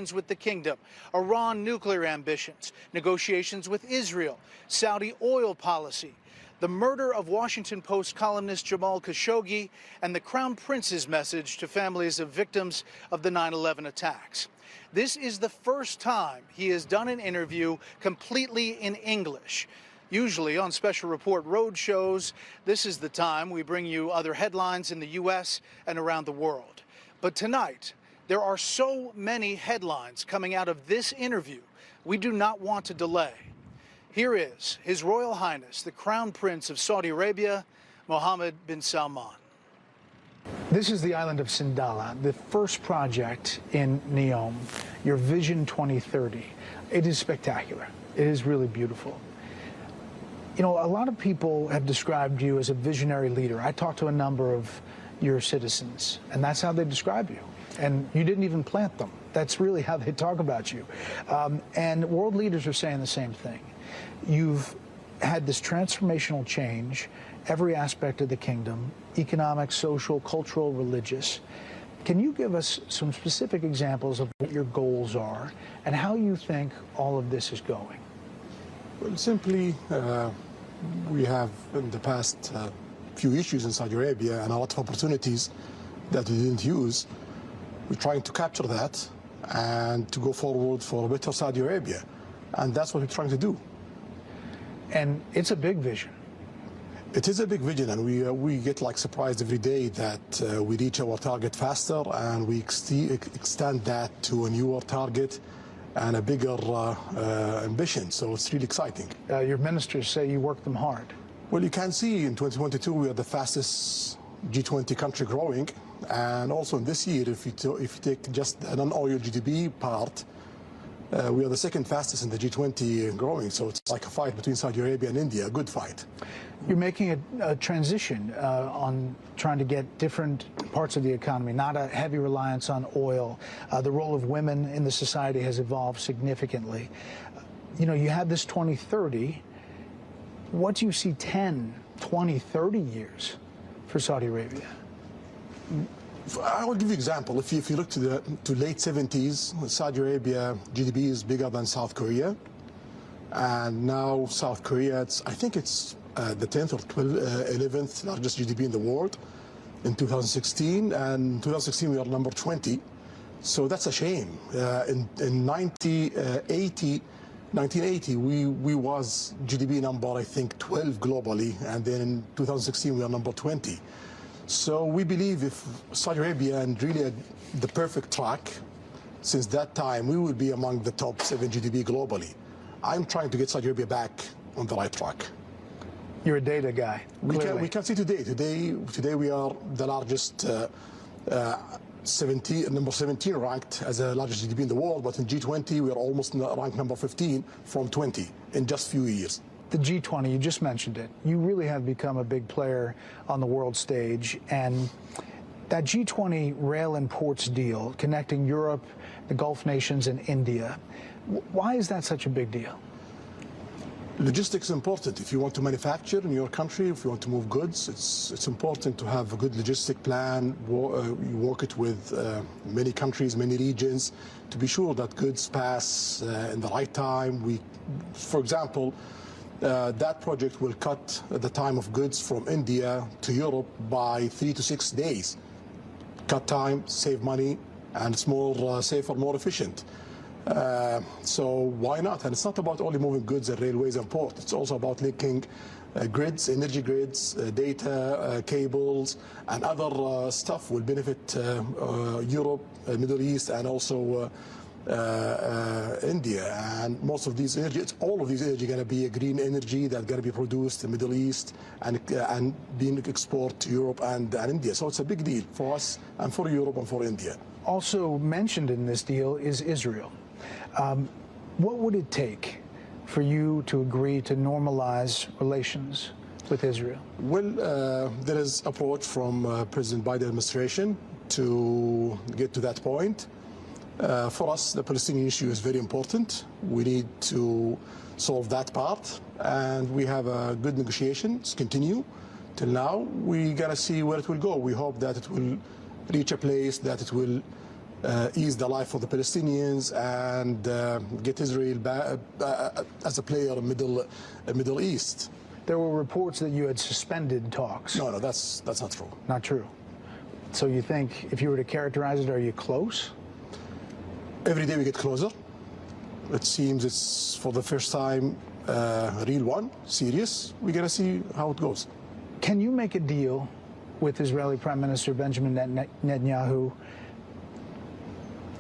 with the kingdom, Iran nuclear ambitions, negotiations with Israel, Saudi oil policy, the murder of Washington Post columnist Jamal Khashoggi, and the Crown Prince's message to families of victims of the 9/11 attacks. This is the first time he has done an interview completely in English. Usually on special report road shows, this is the time we bring you other headlines in the U.S. and around the world. But tonight, there are so many headlines coming out of this interview, we do not want to delay. Here is His Royal Highness, the Crown Prince of Saudi Arabia, Mohammed bin Salman. This is the island of Sindala, the first project in Neom, your Vision 2030. It is spectacular. It is really beautiful. You know, a lot of people have described you as a visionary leader. I talked to a number of your citizens, and that's how they describe you. And you didn't even plant them. That's really how they talk about you. And world leaders are saying the same thing. You've had this transformational change, every aspect of the kingdom, economic, social, cultural, religious. Can you give us some specific examples of what your goals are and how you think all of this is going? Well, simply, we have in the past few issues in Saudi Arabia and a lot of opportunities that we didn't use. We're trying to capture that and to go forward for a better Saudi Arabia. And that's what we're trying to do. And it's a big vision. It is a big vision, and we get like surprised every day that we reach our target faster, and we extend that to a newer target and a bigger ambition. So it's really exciting. Your ministers say you work them hard. Well, you can see in 2022 we are the fastest G20 country growing. And also in this year, if you take just the non-oil GDP part, we are the second fastest in the G20 growing. So it's like a fight between Saudi Arabia and India, a good fight. You're making a transition on trying to get different parts of the economy, not a heavy reliance on oil. The role of women in the society has evolved significantly. You know, you had this 2030. What do you see 10, 20, 30 years for Saudi Arabia? I will give you an example. If you look to late 70s, Saudi Arabia GDP is bigger than South Korea, and now South Korea, I think it's the 10th or 11th largest GDP in the world in 2016, and in 2016 we are number 20. So that's a shame. In 1980, we was GDP number, I think, 12 globally, and then in 2016 we are number 20. So we believe if Saudi Arabia and really the perfect track, since that time we will be among the top 7 GDP globally. I'm trying to get Saudi Arabia back on the right track. You're a data guy. We can see today we are the largest, number 17 ranked as the largest GDP in the world, but in G20 we are almost ranked number 15 from 20 in just a few years. The G20, you just mentioned it. You really have become a big player on the world stage, and that G20 rail and ports deal connecting Europe, the Gulf nations, and India, why is that such a big deal? Logistics is important. If you want to manufacture in your country, if you want to move goods, it's important to have a good logistic plan. You work it with many countries, many regions, to be sure that goods pass in the right time. For example, that project will cut the time of goods from India to Europe by 3 to 6 days. Cut time, save money, and it's more safer, more efficient. So why not? And it's not about only moving goods and railways and ports. It's also about linking grids, energy grids, data, cables, and other stuff will benefit Europe, Middle East, and also India. And most of these energy, all of these energy going to be a green energy that's going to be produced in the Middle East and being exported to Europe and India. So it's a big deal for us and for Europe and for India. Also mentioned in this deal is Israel. What would it take for you to agree to normalize relations with Israel? Well, there is approach from President Biden administration to get to that point. For us, the Palestinian issue is very important. We need to solve that part, and we have a good negotiations continue till now. We gotta see where it will go. We hope that it will reach a place that it will ease the life for the Palestinians and get Israel as a player in Middle East. There were reports that you had suspended talks. No, that's not true. Not true. So you think, if you were to characterize it, are you close? Every day we get closer. It seems it's for the first time a real one, serious. We're going to see how it goes. Can you make a deal with Israeli Prime Minister Benjamin Netanyahu?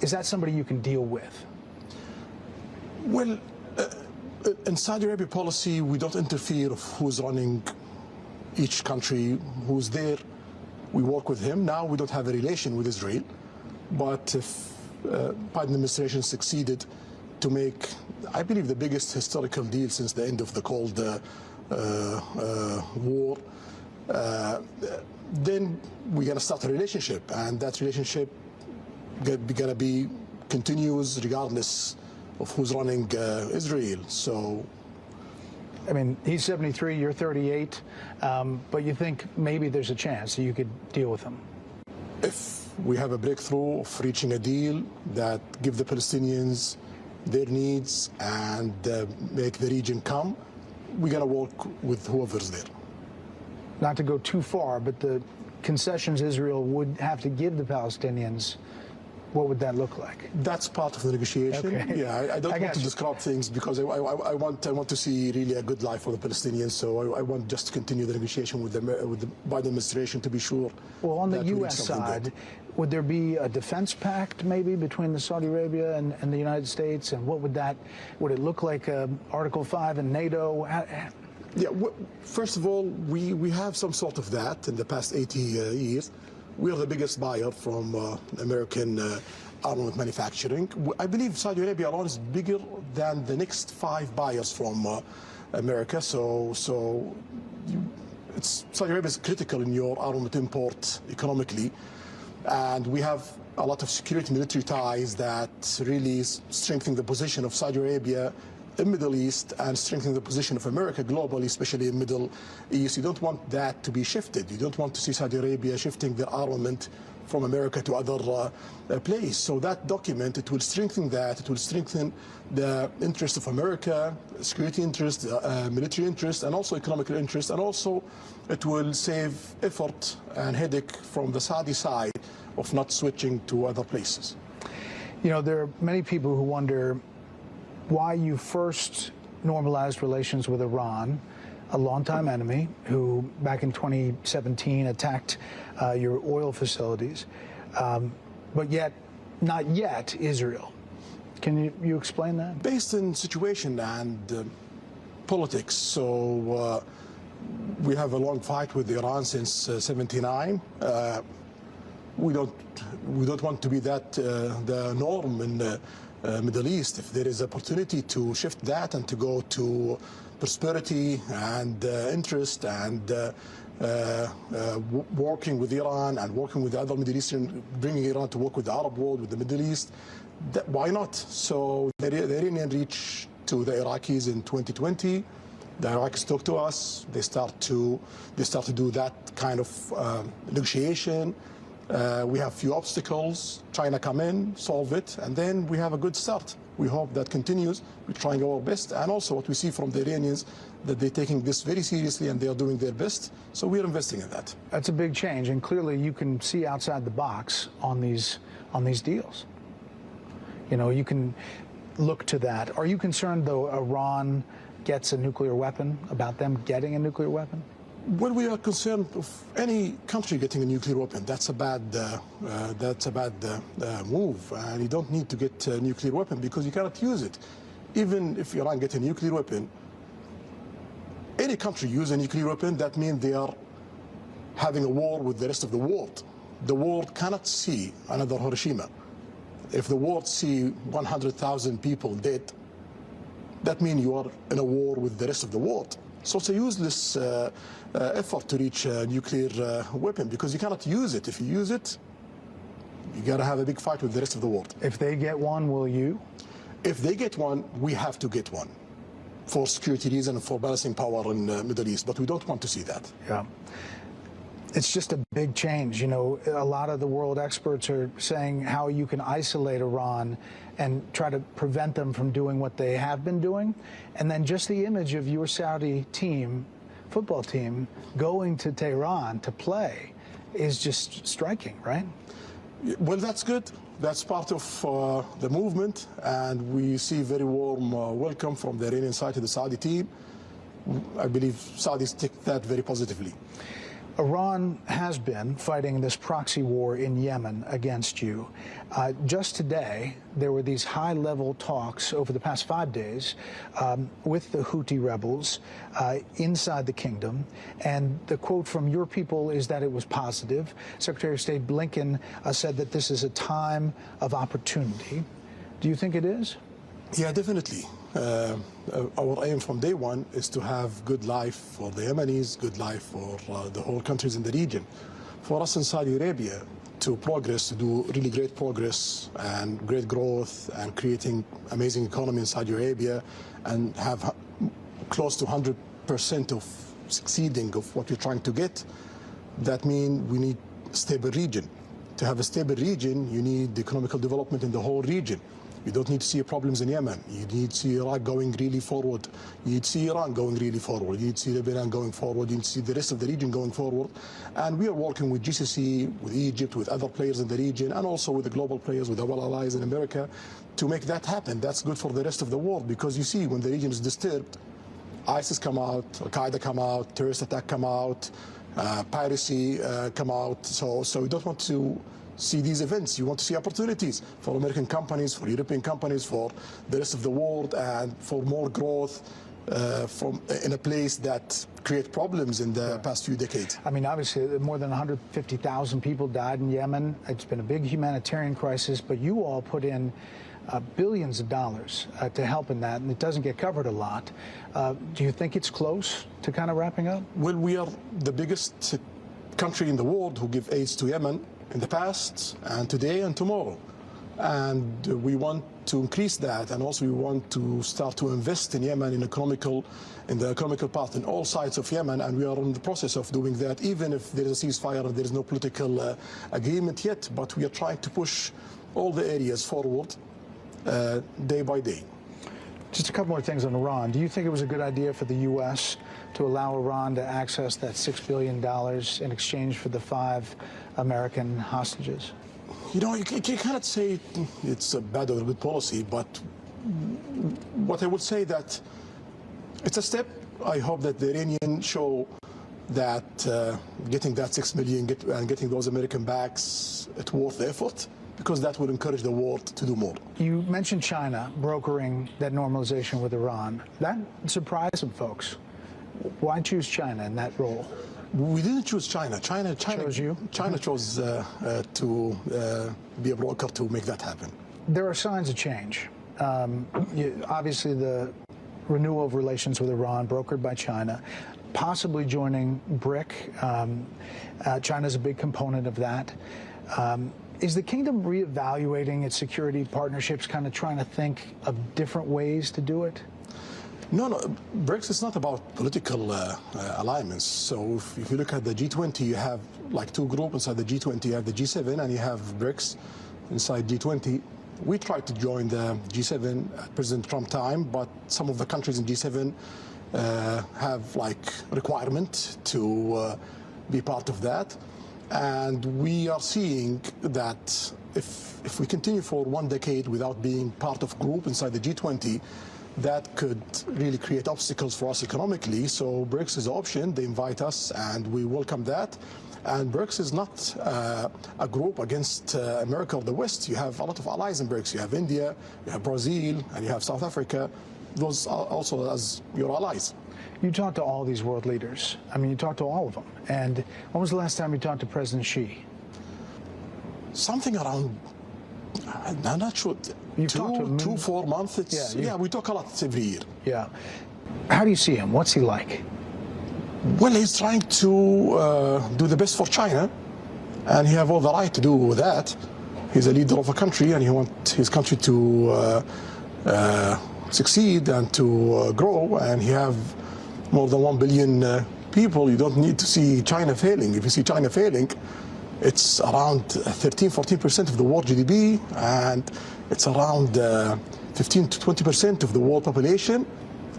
Is that somebody you can deal with? Well, in Saudi Arabia policy, we don't interfere of who's running each country, who's there. We work with him. Now we don't have a relation with Israel. But if Biden administration succeeded to make, I believe, the biggest historical deal since the end of the Cold War, then we're going to start a relationship, and that relationship gonna be continuous regardless of who's running Israel. So, I mean, he's 73, you're 38, but you think maybe there's a chance that you could deal with him? If we have a breakthrough of reaching a deal that give the Palestinians their needs and make the region come, we're going to work with whoever's there. Not to go too far, but the concessions Israel would have to give the Palestinians, what would that look like? That's part of the negotiation. Okay. Yeah, I don't want to describe things because I want to see really a good life for the Palestinians. So I want just to continue the negotiation with the Biden administration to be sure. Well, on the U.S. side, would there be a defense pact maybe between the Saudi Arabia and the United States? And what would it look like? Article 5 in NATO? Yeah. First of all, we have some sort of that in the past 80 years. We are the biggest buyer from American armament manufacturing. I believe Saudi Arabia alone is bigger than the next 5 buyers from America. So Saudi Arabia is critical in your armament import economically. And we have a lot of security military ties that really strengthen the position of Saudi Arabia in Middle East and strengthening the position of America globally, especially in Middle East. You don't want that to be shifted. You don't want to see Saudi Arabia shifting their armament from America to other places. So that document, it will strengthen that. It will strengthen the interest of America, security interest, military interest, and also economic interest. And also it will save effort and headache from the Saudi side of not switching to other places. You know, there are many people who wonder why you first normalized relations with Iran, a longtime enemy who back in 2017 attacked your oil facilities, but yet not yet Israel. Can you explain that? Based on situation and politics. So we have a long fight with Iran since '79. We don't want to be that the norm in the Middle East. If there is opportunity to shift that and to go to prosperity and interest and working with Iran and working with the other Middle Eastern, bringing Iran to work with the Arab world, with the Middle East, why not? So the Iranian reached to the Iraqis in 2020. The Iraqis talk to us. They start to do that kind of negotiation. We have few obstacles. China come in, solve it, and then we have a good start. We hope that continues. We're trying our best, and also what we see from the Iranians, that they're taking this very seriously and they are doing their best. So we're investing in that. That's a big change, and clearly you can see outside the box on these deals. You know, you can look to that. Are you concerned, though, Iran gets a nuclear weapon, about them getting a nuclear weapon? Well, we are concerned of any country getting a nuclear weapon. That's a bad move. And you don't need to get a nuclear weapon because you cannot use it. Even if Iran gets a nuclear weapon, any country use a nuclear weapon, that means they are having a war with the rest of the world. The world cannot see another Hiroshima. If the world see 100,000 people dead, that means you are in a war with the rest of the world. So it's a useless effort to reach a nuclear weapon because you cannot use it. If you use it, you got to have a big fight with the rest of the world. If they get one, will you? If they get one, we have to get one for security reasons and for balancing power in the Middle East. But we don't want to see that. Yeah. It's just a big change. You know, a lot of the world experts are saying how you can isolate Iran and try to prevent them from doing what they have been doing. And then just the image of your Saudi team, football team, going to Tehran to play is just striking, right? Well, that's good. That's part of the movement, and we see very warm welcome from the Iranian side to the Saudi team. I believe Saudis take that very positively. Iran has been fighting this proxy war in Yemen against you. Just today, there were these high-level talks over the past 5 days with the Houthi rebels inside the kingdom. And the quote from your people is that it was positive. Secretary of State Blinken said that this is a time of opportunity. Do you think it is? Yeah, definitely. Our aim from day one is to have good life for the Yemenis, good life for the whole countries in the region. For us in Saudi Arabia to progress, to do really great progress and great growth and creating amazing economy in Saudi Arabia and have close to 100% of succeeding of what we're trying to get, that means we need a stable region. To have a stable region, you need economical development in the whole region. You don't need to see problems in Yemen. You need to see Iraq going really forward. You need to see Iran going really forward. You need to see Lebanon going forward. You need to see the rest of the region going forward. And we are working with GCC, with Egypt, with other players in the region, and also with the global players, with our allies in America, to make that happen. That's good for the rest of the world, because you see, when the region is disturbed, ISIS come out, Al-Qaeda come out, terrorist attack come out, piracy come out. So we don't want to see these events. You want to see opportunities for American companies, for European companies, for the rest of the world, and for more growth in a place that create problems in the past few decades. I mean, obviously, more than 150,000 people died in Yemen. It's been a big humanitarian crisis, but you all put in billions of dollars to help in that, and it doesn't get covered a lot. Do you think it's close to kind of wrapping up? Well, we are the biggest country in the world who give aid to Yemen in the past and today and tomorrow. And we want to increase that, and also we want to start to invest in Yemen in the economical part in all sides of Yemen, and we are in the process of doing that, even if there is a ceasefire and there is no political agreement yet. But we are trying to push all the areas forward day by day. Just a couple more things on Iran. Do you think it was a good idea for the U.S. to allow Iran to access that $6 billion in exchange for the 5 American hostages? You know, you cannot say it's a bad or good policy, but what I would say that it's a step. I hope that the Iranians show that getting that $6 million and getting those American backs, it's worth the effort, because that will encourage the world to do more. You mentioned China brokering that normalization with Iran. That surprised some folks. Why choose China in that role? We didn't choose China. China chose you? China chose to be a broker to make that happen. There are signs of change. Obviously, the renewal of relations with Iran, brokered by China, possibly joining BRIC. China's a big component of that. Is the kingdom reevaluating its security partnerships, kind of trying to think of different ways to do it? No, BRICS is not about political alignments. So if you look at the G20, you have like 2 groups inside the G20. You have the G7 and you have BRICS inside G20. We tried to join the G7 at President Trump time, but some of the countries in G7 have like requirement to be part of that. And we are seeing that if we continue for 1 decade without being part of group inside the G20, that could really create obstacles for us economically. So BRICS is an option. They invite us, and we welcome that. And BRICS is not a group against America or the West. You have a lot of allies in BRICS. You have India, you have Brazil, and you have South Africa. Those are also as your allies. You talked to all these world leaders. I mean, you talked to all of them. And when was the last time you talked to President Xi? Something around, I'm not sure, You've talked to him 2-4 months. Yeah, we talk a lot every year. Yeah. How do you see him? What's he like? Well, he's trying to do the best for China, and he have all the right to do that. He's a leader of a country, and he wants his country to succeed and to grow, and he have more than 1 billion people, you don't need to see China failing. If you see China failing, it's around 13-14% of the world GDP, and it's around 15 to 20% of the world population.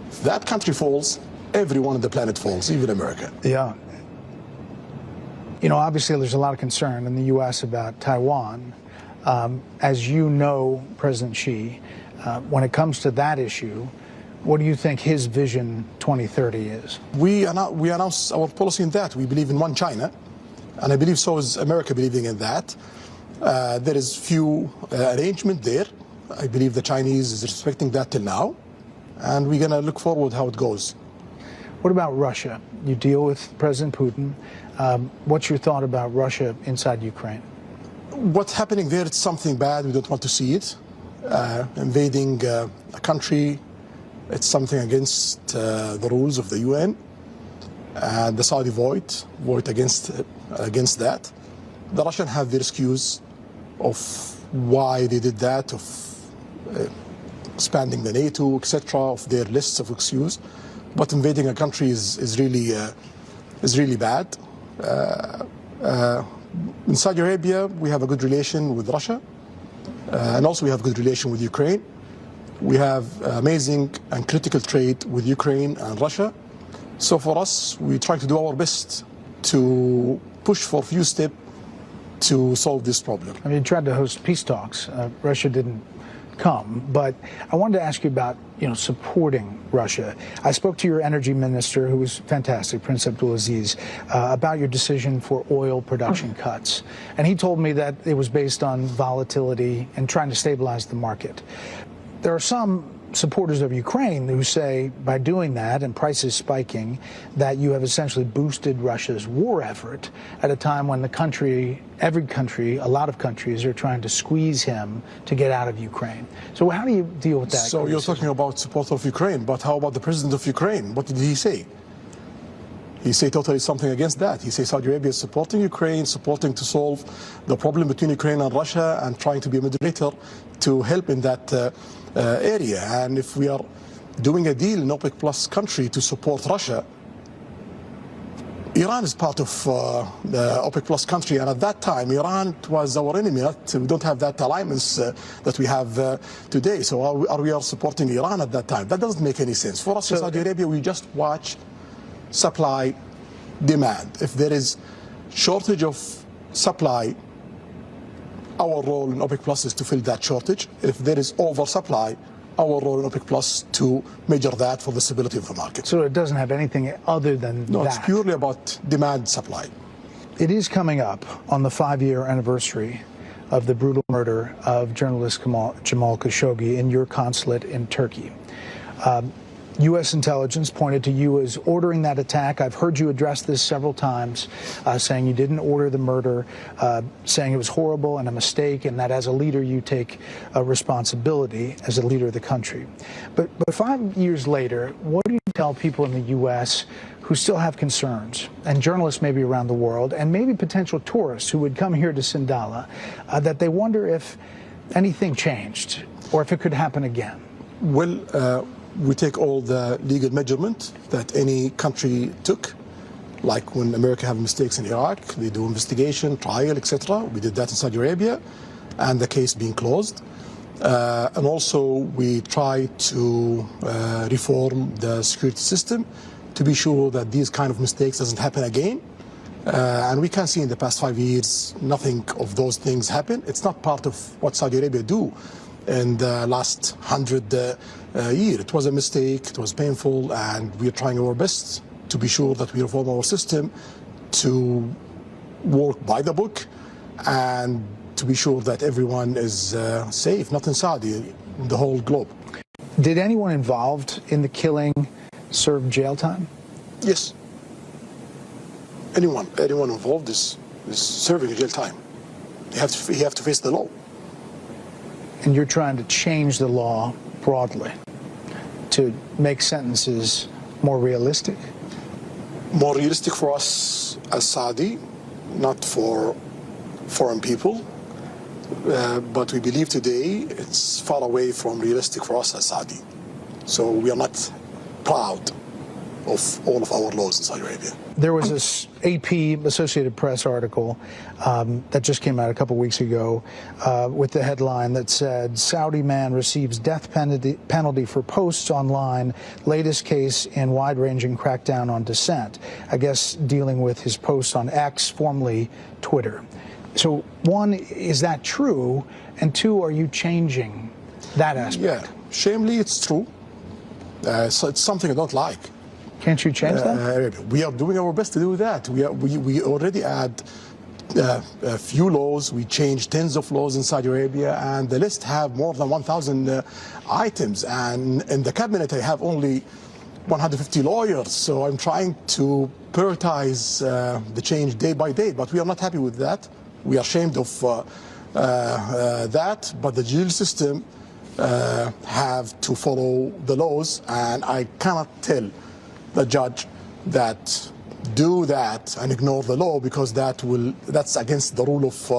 If that country falls, everyone on the planet falls, even America. Yeah. You know, obviously there's a lot of concern in the U.S. about Taiwan. As you know, President Xi, when it comes to that issue, what do you think his vision 2030 is? We announced our policy in that. We believe in one China, and I believe so is America believing in that. There is few arrangement there. I believe the Chinese is respecting that till now, and we're going to look forward how it goes. What about Russia? You deal with President Putin. What's your thought about Russia inside Ukraine? What's happening there, it's something bad. We don't want to see it. Invading a country, it's something against the rules of the UN. And the Saudi vote against that. The Russians have their excuse of why they did that, of expanding the NATO, etc., of their lists of excuses. But invading a country is really bad. In Saudi Arabia, we have a good relation with Russia, and also we have a good relation with Ukraine. We have amazing and critical trade with Ukraine and Russia. So for us, we try to do our best to push for a few steps to solve this problem. I mean, you tried to host peace talks. Russia didn't come, but I wanted to ask you about, supporting Russia. I spoke to your energy minister, who was fantastic, Prince Abdulaziz, about your decision for oil production cuts. And he told me that it was based on volatility and trying to stabilize the market. There are some supporters of Ukraine who say by doing that and prices spiking that you have essentially boosted Russia's war effort at a time when every country, a lot of countries are trying to squeeze him to get out of Ukraine. So how do you deal with that? So you're talking about support of Ukraine, but how about the president of Ukraine? What did he say? He said totally something against that. He says Saudi Arabia is supporting Ukraine, supporting to solve the problem between Ukraine and Russia, and trying to be a mediator to help in that area. And if we are doing a deal in OPEC Plus country to support Russia, Iran is part of the OPEC Plus country, and at that time Iran was our enemy. We don't have that alignments that we have today. So are we supporting Iran at that time? That doesn't make any sense. For us in Saudi Arabia, we just watch supply, demand. If there is shortage of supply, our role in OPEC Plus is to fill that shortage. If there is oversupply, our role in OPEC Plus to measure that for the stability of the market. So it doesn't have anything other than that? No, it's purely about demand, supply. It is coming up on the 5-year anniversary of the brutal murder of journalist Jamal Khashoggi in your consulate in Turkey. U.S. intelligence pointed to you as ordering that attack. I've heard you address this several times, saying you didn't order the murder, saying it was horrible and a mistake, and that as a leader you take a responsibility as a leader of the country. But 5 years later, what do you tell people in the U.S. who still have concerns, and journalists maybe around the world, and maybe potential tourists who would come here to Sindala, that they wonder if anything changed or if it could happen again? Well, we take all the legal measurement that any country took, like when America have mistakes in Iraq, they do investigation, trial, etc. We did that in Saudi Arabia, and the case being closed. And also we try to reform the security system to be sure that these kind of mistakes doesn't happen again. And we can see in the past 5 years, nothing of those things happen. It's not part of what Saudi Arabia do in the last 100 years. It was a mistake, it was painful, and we are trying our best to be sure that we reform our system to work by the book and to be sure that everyone is safe, not in Saudi, in the whole globe. Did anyone involved in the killing serve jail time? Yes. Anyone involved is serving jail time. You have to face the law. And you're trying to change the law broadly to make sentences more realistic? More realistic for us as Saudi, not for foreign people. But we believe today it's far away from realistic for us as Saudi. So we are not proud of all of our laws in Saudi Arabia. There was this AP, Associated Press article that just came out a couple weeks ago with the headline that said, Saudi man receives death penalty for posts online, latest case in wide-ranging crackdown on dissent. I guess dealing with his posts on X, formerly Twitter. So one, is that true? And two, are you changing that aspect? Yeah, shamefully it's true. So it's something I don't like. Can't you change that? We are doing our best to do that. We already add a few laws. We changed tens of laws in Saudi Arabia, and the list have more than 1,000 items. And in the cabinet, I have only 150 lawyers. So I'm trying to prioritize the change day by day. But we are not happy with that. We are ashamed of that. But the judicial system have to follow the laws, and I cannot tell the judge that do that and ignore the law, because that's against the rule of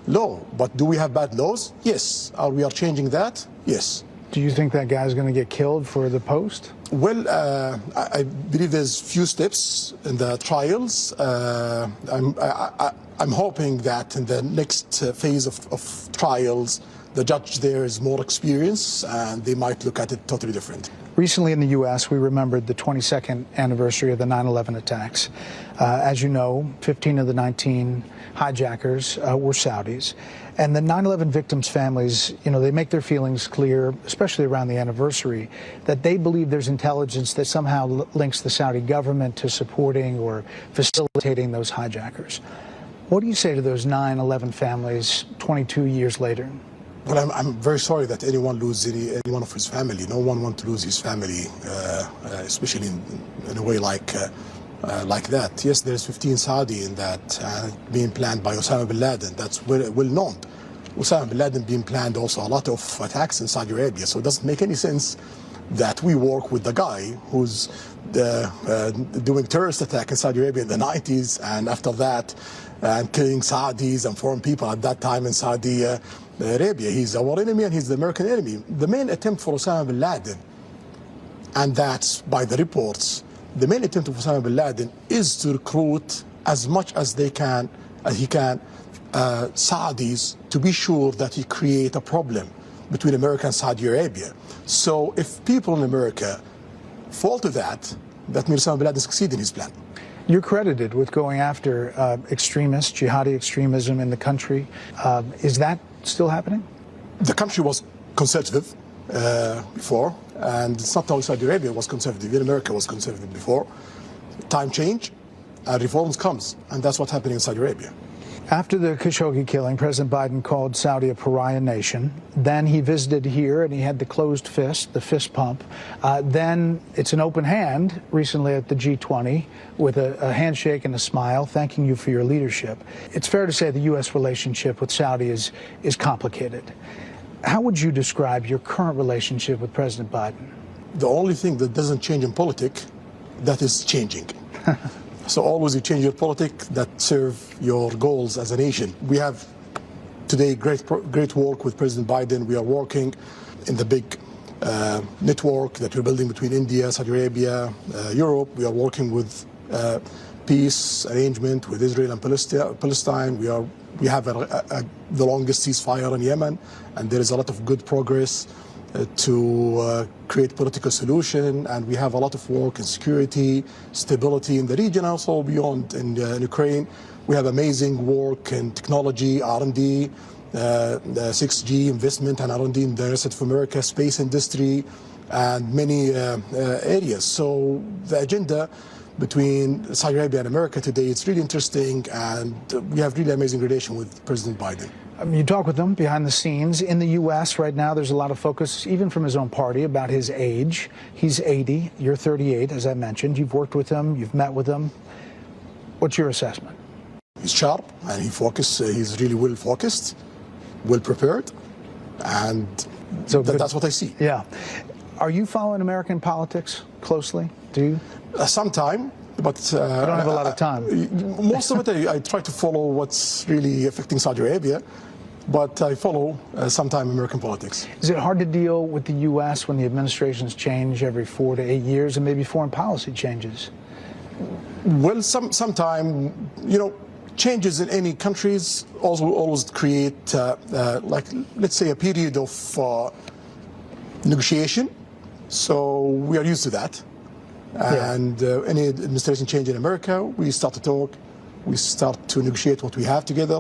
law. But do we have bad laws? Yes. Are we changing that? Yes. Do you think that guy's going to get killed for the post? Well, I believe there's few steps in the trials. I'm hoping that in the next phase of trials, the judge there is more experienced and they might look at it totally different. Recently in the U.S., we remembered the 22nd anniversary of the 9/11 attacks. As you know, 15 of the 19 hijackers were Saudis. And the 9/11 victims' families, they make their feelings clear, especially around the anniversary, that they believe there's intelligence that somehow links the Saudi government to supporting or facilitating those hijackers. What do you say to those 9/11 families 22 years later? Well, I'm very sorry that anyone loses any one of his family. No one wants to lose his family, especially in a way like that. Yes, there's 15 Saudi in that being planned by Osama bin Laden. That's well known. Osama bin Laden being planned also a lot of attacks in Saudi Arabia. So it doesn't make any sense that we work with the guy who's doing terrorist attack in Saudi Arabia in the 90s, and after that, killing Saudis and foreign people at that time in Saudi Arabia. He's our enemy and he's the American enemy. The main attempt for Osama bin Laden, and that's by the reports, the main attempt of Osama bin Laden is to recruit as much as he can, Saudis, to be sure that he create a problem between America and Saudi Arabia. So if people in America fall to that means Osama bin Laden succeed in his plan. You're credited with going after extremists, jihadi extremism in the country. Is that still happening? The country was conservative before, and it's not only Saudi Arabia was conservative, even America was conservative before. Time change, and reforms comes, and that's what's happening in Saudi Arabia. After the Khashoggi killing, President Biden called Saudi a pariah nation. Then he visited here and he had the closed fist, the fist pump. Then it's an open hand recently at the G20 with a handshake and a smile, thanking you for your leadership. It's fair to say the U.S. relationship with Saudi is complicated. How would you describe your current relationship with President Biden? The only thing that doesn't change in politics, that is changing. So always you change your politics that serve your goals as a nation. We have today great work with President Biden. We are working in the big network that we're building between India, Saudi Arabia, Europe. We are working with peace arrangement with Israel and Palestine. We have the longest ceasefire in Yemen, and there is a lot of good progress to create political solution, and we have a lot of work in security, stability in the region, also beyond in Ukraine. We have amazing work in technology, R&D, 6G investment and R&D in the rest of America, space industry, and many areas. So the agenda between Saudi Arabia and America today, it's really interesting, and we have really amazing relation with President Biden. You talk with him behind the scenes. In the U.S. right now, there's a lot of focus, even from his own party, about his age. He's 80, you're 38, as I mentioned. You've worked with him, you've met with him. What's your assessment? He's sharp and he's really well focused, well prepared, and so that's what I see. Yeah. Are you following American politics closely? Do you? Sometime. But you don't have a lot of time. Most of it, I try to follow what's really affecting Saudi Arabia. but I follow sometime American politics. Is it hard to deal with the U.S. when the administrations change every 4 to 8 years and maybe foreign policy changes? Well, sometime, changes in any countries also always create, like, let's say, a period of negotiation. So we are used to that. Yeah. And any administration change in America, we start to talk, we start to negotiate what we have together,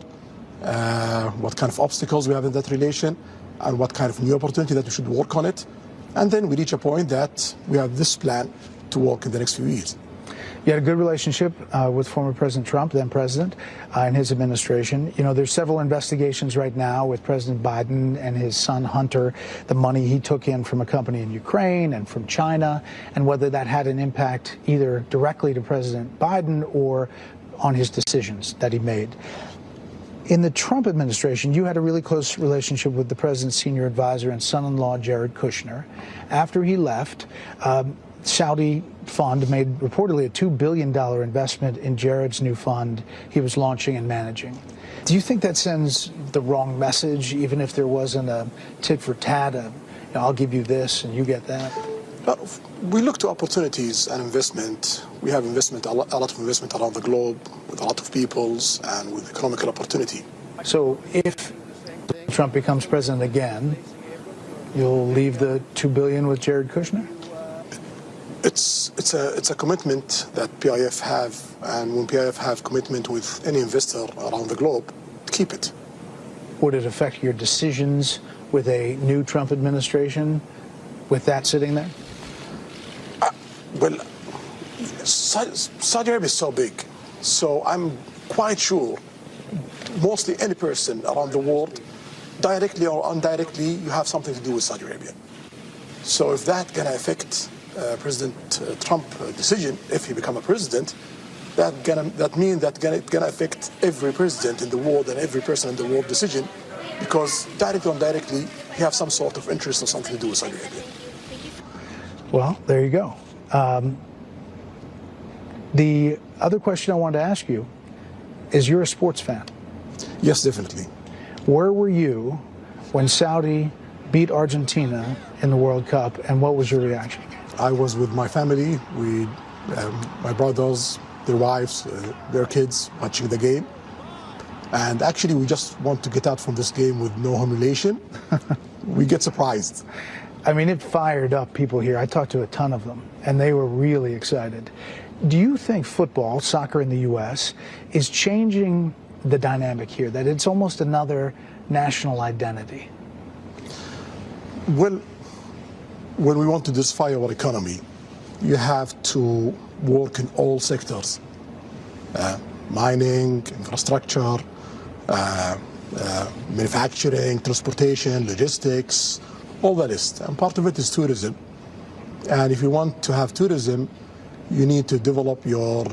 what kind of obstacles we have in that relation, and what kind of new opportunity that we should work on it. And then we reach a point that we have this plan to work in the next few years. You had a good relationship with former President Trump, then President, and his administration. There's several investigations right now with President Biden and his son Hunter, the money he took in from a company in Ukraine and from China, and whether that had an impact either directly to President Biden or on his decisions that he made. In the Trump administration, you had a really close relationship with the president's senior advisor and son-in-law, Jared Kushner. After he left, Saudi fund made reportedly a $2 billion investment in Jared's new fund he was launching and managing. Do you think that sends the wrong message, even if there wasn't a tit for tat, I'll give you this and you get that? But we look to opportunities and investment. We have investment, a lot of investment around the globe with a lot of peoples and with economical opportunity. So if Trump becomes president again, you'll leave the $2 billion with Jared Kushner? It's a commitment that PIF have, and when PIF have commitment with any investor around the globe, keep it. Would it affect your decisions with a new Trump administration with that sitting there? Well, Saudi Arabia is so big, so I'm quite sure mostly any person around the world, directly or indirectly, you have something to do with Saudi Arabia. So if that can affect President Trump decision, if he become a president, that means that it's gonna affect every president in the world and every person in the world decision, because directly or indirectly, he have some sort of interest or something to do with Saudi Arabia. Well, there you go. The other question I wanted to ask you is, you're a sports fan. Yes, definitely. Where were you when Saudi beat Argentina in the World Cup, and what was your reaction? I was with my family, my brothers, their wives, their kids, watching the game. And actually, we just want to get out from this game with no humiliation. We get surprised. I mean, it fired up people here. I talked to a ton of them, and they were really excited. Do you think football, soccer in the U.S., is changing the dynamic here, that it's almost another national identity? Well, when we want to diversify our economy, you have to work in all sectors. Mining, infrastructure, manufacturing, transportation, logistics, all that is. And part of it is tourism. And if you want to have tourism, you need to develop your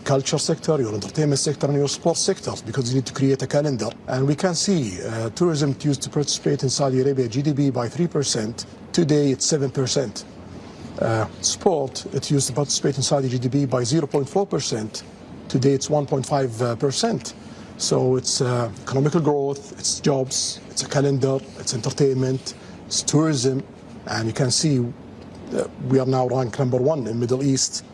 culture sector, your entertainment sector, and your sports sectors, because you need to create a calendar. And we can see tourism used to participate in Saudi Arabia GDP by 3%. Today, it's 7%. Sport, it used to participate in Saudi GDP by 0.4%. Today, it's 1.5%. So it's economical growth, it's jobs, it's a calendar, it's entertainment, it's tourism. And you can see we are now ranked #1 in Middle East.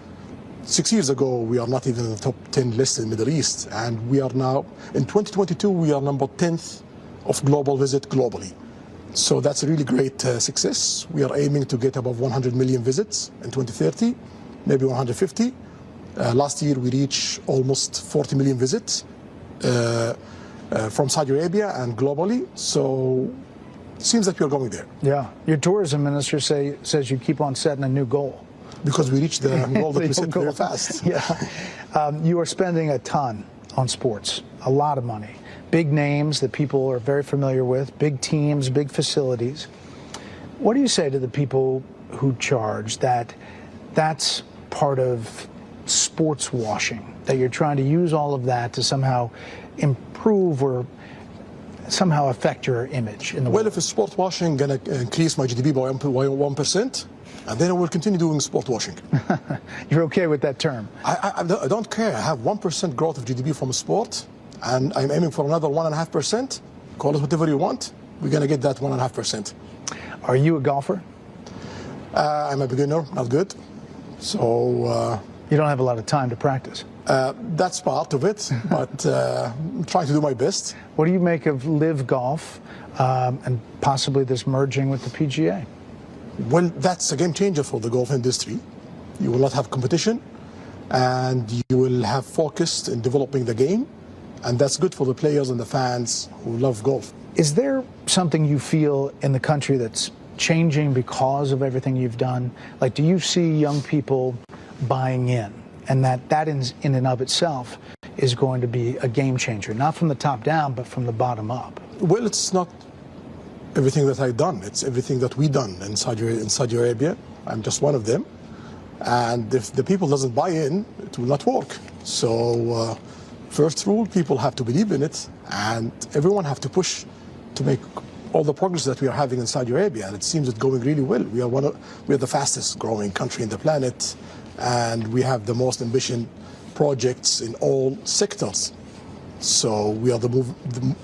6 years ago, we are not even in the top 10 list in Middle East. And we are now, in 2022, we are number 10th of global visit globally. So that's a really great success. We are aiming to get above 100 million visits in 2030, maybe 150. Last year, we reached almost 40 million visits from Saudi Arabia and globally. So it seems that we are going there. Yeah. Your tourism minister says you keep on setting a new goal. Because we reached the goal that we set very fast. Yeah. You are spending a ton on sports, a lot of money. Big names that people are very familiar with, big teams, big facilities. What do you say to the people who charge that that's part of sports washing, that you're trying to use all of that to somehow improve or somehow affect your image in the world? Well, if it's sport washing going to increase my GDP by 1%, and then I will continue doing sport washing. You're okay with that term? I don't care. I have 1% growth of GDP from sport, and I'm aiming for another 1.5%. call it whatever you want. We're going to get that 1.5%. Are you a golfer? I'm a beginner, not good. So you don't have a lot of time to practice. That's part of it, but I'm trying to do my best. What do you make of Live Golf and possibly this merging with the PGA? Well, that's a game changer for the golf industry. You will not have competition, and you will have focus in developing the game, and that's good for the players and the fans who love golf. Is there something you feel in the country that's changing because of everything you've done? Like, do you see young people buying in, and that in and of itself is going to be a game changer, not from the top down, but from the bottom up? Well, it's not everything that I've done. It's everything that we've done in Saudi Arabia. I'm just one of them. And if the people doesn't buy in, it will not work. So first rule, people have to believe in it, and everyone have to push to make all the progress that we are having in Saudi Arabia. And it seems it's going really well. We are the fastest growing country in the planet, and we have the most ambitious projects in all sectors. So we are the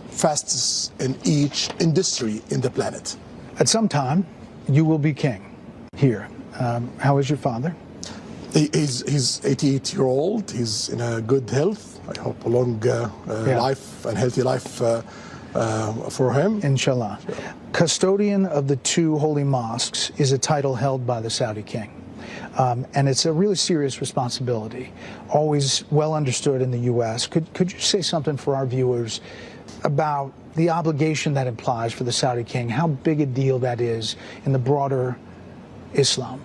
fastest in each industry in the planet. At some time, you will be king here. How is your father? He's 88-year-old. He's in a good health. I hope a long life and healthy life for him. Inshallah. Sure. Custodian of the two holy mosques is a title held by the Saudi king. And it's a really serious responsibility, always well understood in the U.S. Could you say something for our viewers about the obligation that implies for the Saudi king, how big a deal that is in the broader Islam?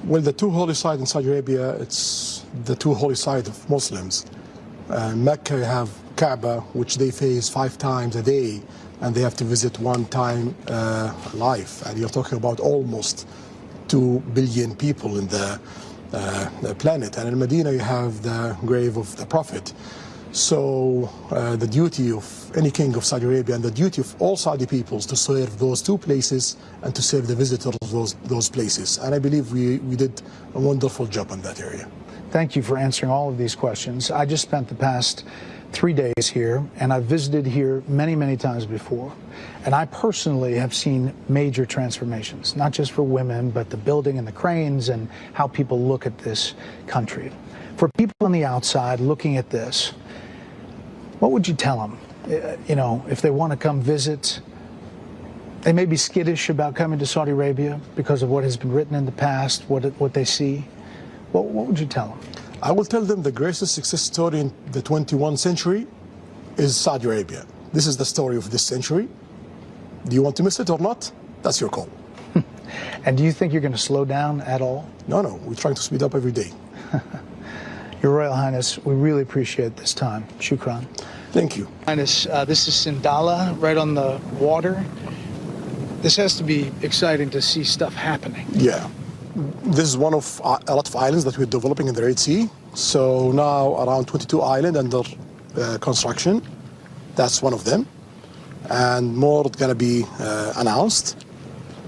Well, the two holy sites in Saudi Arabia, it's the two holy sites of Muslims. Mecca, you have Kaaba, which they face 5 times a day, and they have to visit 1 time life. And you're talking about almost 2 billion people in the planet. And in Medina, you have the grave of the Prophet. So the duty of any king of Saudi Arabia and the duty of all Saudi peoples to serve those 2 places and to serve the visitors of those places. And I believe we did a wonderful job in that area. Thank you for answering all of these questions. I just spent the past 3 days here, and I've visited here many, many times before. And I personally have seen major transformations, not just for women, but the building and the cranes and how people look at this country. For people on the outside looking at this, what would you tell them? You know, if they want to come visit, they may be skittish about coming to Saudi Arabia because of what has been written in the past, what they see. What would you tell them? I will tell them the greatest success story in the 21st century is Saudi Arabia. This is the story of this century. Do you want to miss it or not? That's your call. And do you think you're going to slow down at all? No, we're trying to speed up every day. Your Royal Highness, we really appreciate this time. Shukran. Thank you. Highness, this is Sindala, right on the water. This has to be exciting to see stuff happening. Yeah. This is one of a lot of islands that we're developing in the Red Sea. So now around 22 islands under construction. That's one of them. And more going to be announced.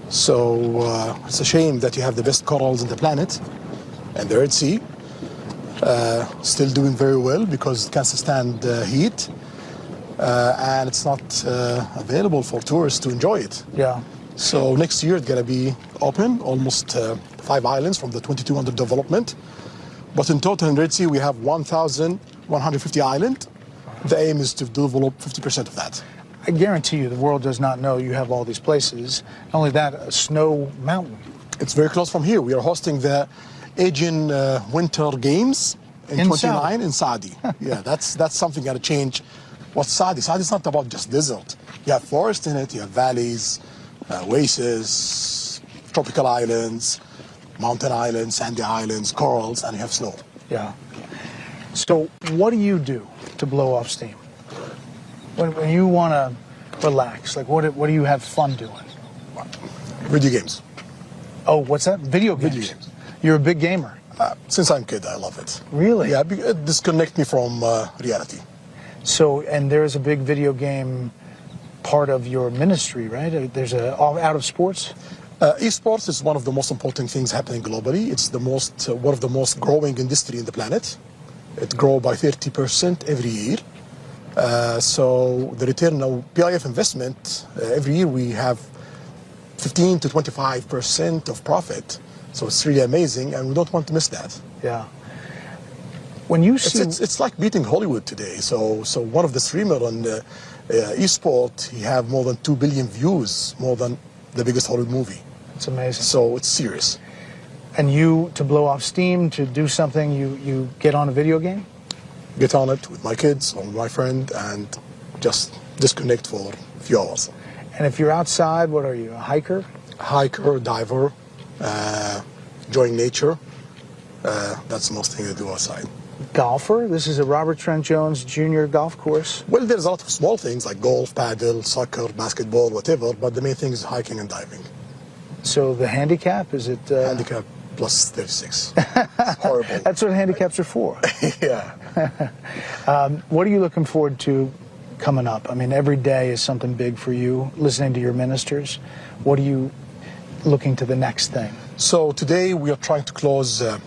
So it's a shame that you have the best corals in the planet and the Red Sea. Still doing very well because it can stand heat. And it's not available for tourists to enjoy it. Yeah. So next year it's going to be open, almost 5 islands from the 22 under development. But in total in Red Sea we have 1,150 islands. The aim is to develop 50% of that. I guarantee you the world does not know you have all these places. Not only that, a snow mountain. It's very close from here. We are hosting the Asian Winter Games in 29 in Saudi. Yeah, that's something going to change. What's Saudi? Saudi's not about just desert. You have forest in it, you have valleys, oases, tropical islands, mountain islands, sandy islands, corals, and you have snow. Yeah. So what do you do to blow off steam? When you want to relax, like what do you have fun doing? Video games. Oh, what's that? Video games. Video games. You're a big gamer. Since I'm a kid, I love it. Really? Yeah, it disconnects me from reality. So, and there's a big video game part of your ministry, right? There's out of sports? Esports is one of the most important things happening globally. It's the most one of the most growing industry in the planet. It grows by 30% every year. So the return of PIF investment, every year we have 15 to 25% of profit. So it's really amazing, and we don't want to miss that. Yeah. When you see... It's like beating Hollywood today. So one of the streamers on eSport, he have more than 2 billion views, more than the biggest Hollywood movie. It's amazing. So it's serious. And you, to blow off steam, to do something, you get on a video game? Get on it with my kids or my friend and just disconnect for a few hours. And if you're outside, what are you, a hiker? Hiker, diver, enjoying nature. That's the most thing I do outside. Golfer? This is a Robert Trent Jones Jr. golf course? Well, there's a lot of small things like golf, paddle, soccer, basketball, whatever, but the main thing is hiking and diving. So the handicap, is it... Handicap plus 36. It's horrible. That's what handicaps are for. Yeah. What are you looking forward to coming up? I mean, every day is something big for you, listening to your ministers. What are you looking to the next thing? So today we are trying to close a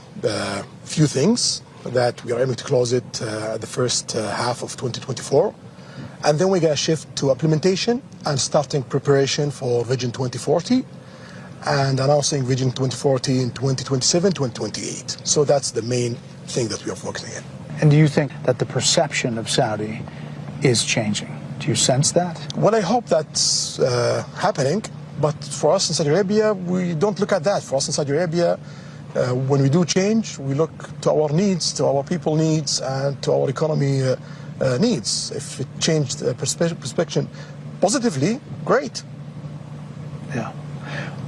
few things that we are aiming to close it the first half of 2024. And then we're going to shift to implementation and starting preparation for Vision 2040 and announcing Vision 2040 in 2027, 2028. So that's the main thing that we are focusing on. And do you think that the perception of Saudi is changing? Do you sense that? Well, I hope that's happening. But for us in Saudi Arabia, we don't look at that. For us in Saudi Arabia, when we do change, we look to our needs, to our people needs, and to our economy needs. If it changed the perspective positively, great. Yeah.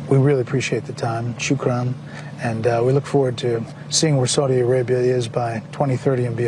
We really appreciate the time. Shukran. And we look forward to seeing where Saudi Arabia is by 2030 and beyond.